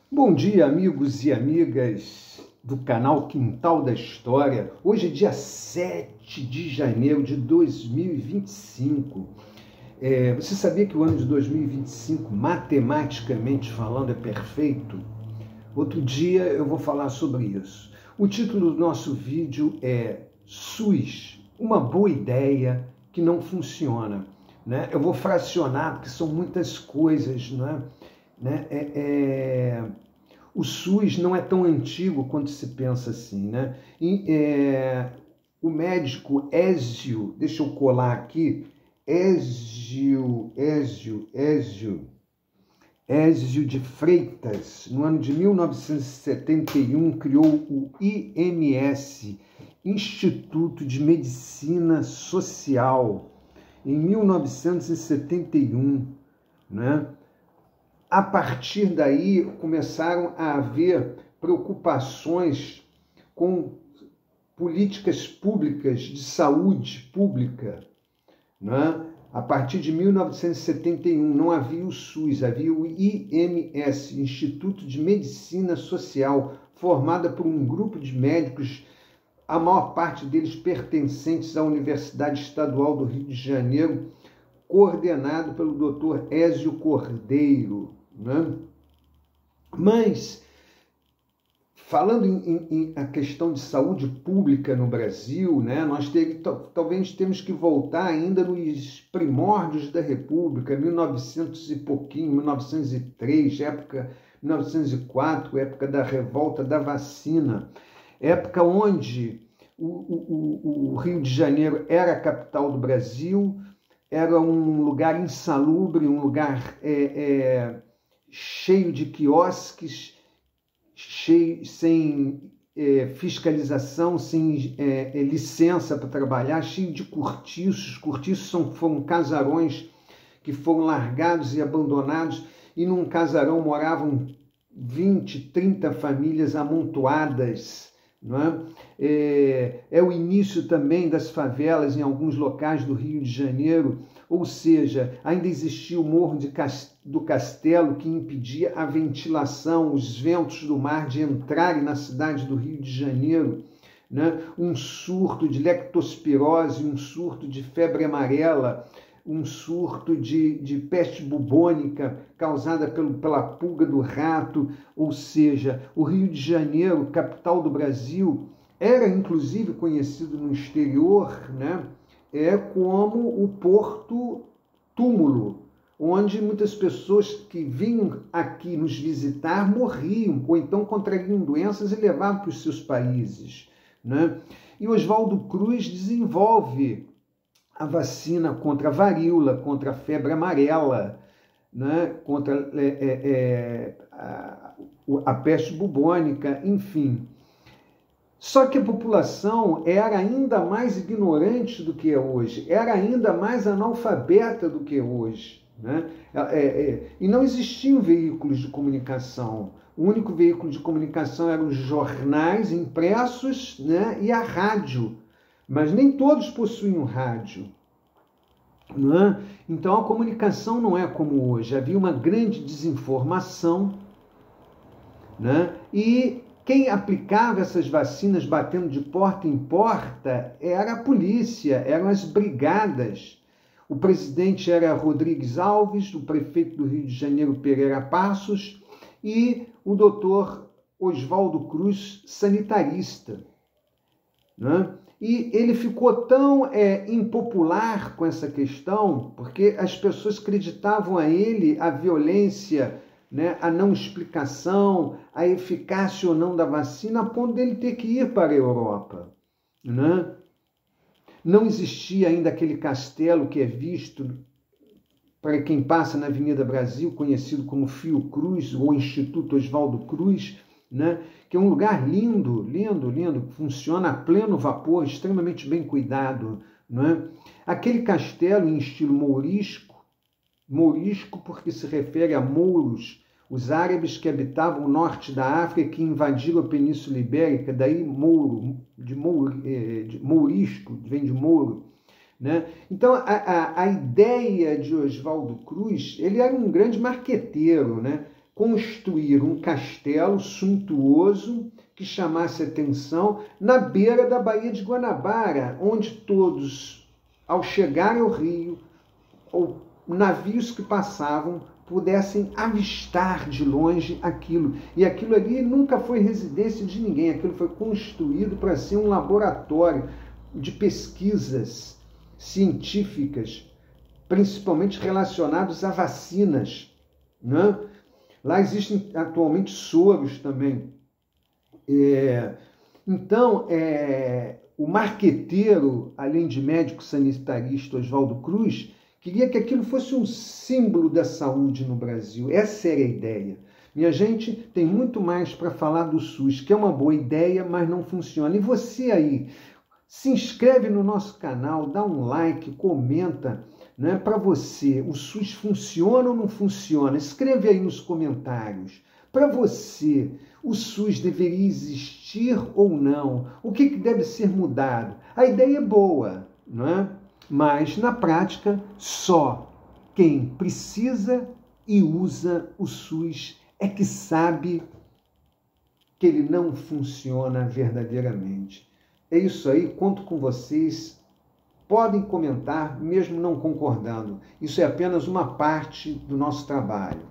Bom dia, amigos e amigas do canal Quintal da História. Hoje é dia 7 de janeiro de 2025. Você sabia que o ano de 2025, matematicamente falando, é perfeito? Outro dia eu vou falar sobre isso. O título do nosso vídeo é SUS, uma boa ideia que não funciona. Né? Eu vou fracionar, porque são muitas coisas, não é? O SUS não é tão antigo quanto se pensa assim, né? O médico Ézio, deixa eu colar aqui, Ézio de Freitas, no ano de 1971, criou o IMS, Instituto de Medicina Social, em 1971, né? A partir daí, começaram a haver preocupações com políticas públicas de saúde pública. Né? A partir de 1971, não havia o SUS, havia o IMS, Instituto de Medicina Social, formada por um grupo de médicos, a maior parte deles pertencentes à Universidade Estadual do Rio de Janeiro, coordenado pelo Dr. Ézio Cordeiro. Né? Mas, falando em a questão de saúde pública no Brasil, né, nós talvez temos que voltar ainda nos primórdios da República, 1900 e pouquinho, 1903, época 1904, época da revolta da vacina, época onde o Rio de Janeiro era a capital do Brasil, era um lugar insalubre, um lugar cheio de quiosques, sem fiscalização, sem licença para trabalhar, cheio de cortiços. Cortiços foram casarões que foram largados e abandonados, e num casarão moravam 20, 30 famílias amontoadas. Não é? É o início também das favelas em alguns locais do Rio de Janeiro, ou seja, ainda existia o Morro do Castelo, que impedia a ventilação, os ventos do mar de entrarem na cidade do Rio de Janeiro. Né? Um surto de lectospirose, um surto de febre amarela, um surto de peste bubônica causada pela pulga do rato, ou seja, o Rio de Janeiro, capital do Brasil, era inclusive conhecido no exterior, né, como o Porto Túmulo, onde muitas pessoas que vinham aqui nos visitar morriam, ou então contraíam doenças e levavam para os seus países. Né? E Oswaldo Cruz desenvolve a vacina contra a varíola, contra a febre amarela, né? Contra a peste bubônica, enfim. Só que a população era ainda mais ignorante do que é hoje, era ainda mais analfabeta do que é hoje. Né? E não existiam veículos de comunicação. O único veículo de comunicação eram os jornais impressos, né? E a rádio. Mas nem todos possuíam rádio. Né? Então a comunicação não é como hoje. Havia uma grande desinformação, né? E quem aplicava essas vacinas batendo de porta em porta era a polícia, eram as brigadas. O presidente era Rodrigues Alves, o prefeito do Rio de Janeiro, Pereira Passos, e o doutor Oswaldo Cruz, sanitarista. Né? E ele ficou tão impopular com essa questão, porque as pessoas acreditavam a ele a violência, né, a não explicação, a eficácia ou não da vacina, a ponto dele ter que ir para a Europa. Né? Não existia ainda aquele castelo que é visto para quem passa na Avenida Brasil, conhecido como Fiocruz, ou Instituto Oswaldo Cruz, né? Que é um lugar lindo, lindo, lindo, funciona a pleno vapor, extremamente bem cuidado. Né? Aquele castelo em estilo mourisco porque se refere a mouros, os árabes que habitavam o norte da África, que invadiram a Península Ibérica, daí mourisco, vem de mouro. Né? Então, a ideia de Oswaldo Cruz, ele era um grande marqueteiro, né? construir um castelo suntuoso que chamasse atenção na beira da Baía de Guanabara, onde todos, ao chegarem ao rio, ou navios que passavam, pudessem avistar de longe aquilo. E aquilo ali nunca foi residência de ninguém, aquilo foi construído para ser um laboratório de pesquisas científicas, principalmente relacionados a vacinas, né? Lá existem atualmente soros também. Então, o marqueteiro, além de médico sanitarista Oswaldo Cruz, queria que aquilo fosse um símbolo da saúde no Brasil. Essa era a ideia. Minha gente, tem muito mais para falar do SUS, que é uma boa ideia, mas não funciona. E você aí, se inscreve no nosso canal, dá um like, comenta, né? Para você, o SUS funciona ou não funciona? Escreve aí nos comentários. Para você, o SUS deveria existir ou não? O que deve ser mudado? A ideia é boa, não é? Mas, na prática, só quem precisa e usa o SUS é que sabe que ele não funciona verdadeiramente. É isso aí, conto com vocês. Podem comentar, mesmo não concordando. Isso é apenas uma parte do nosso trabalho.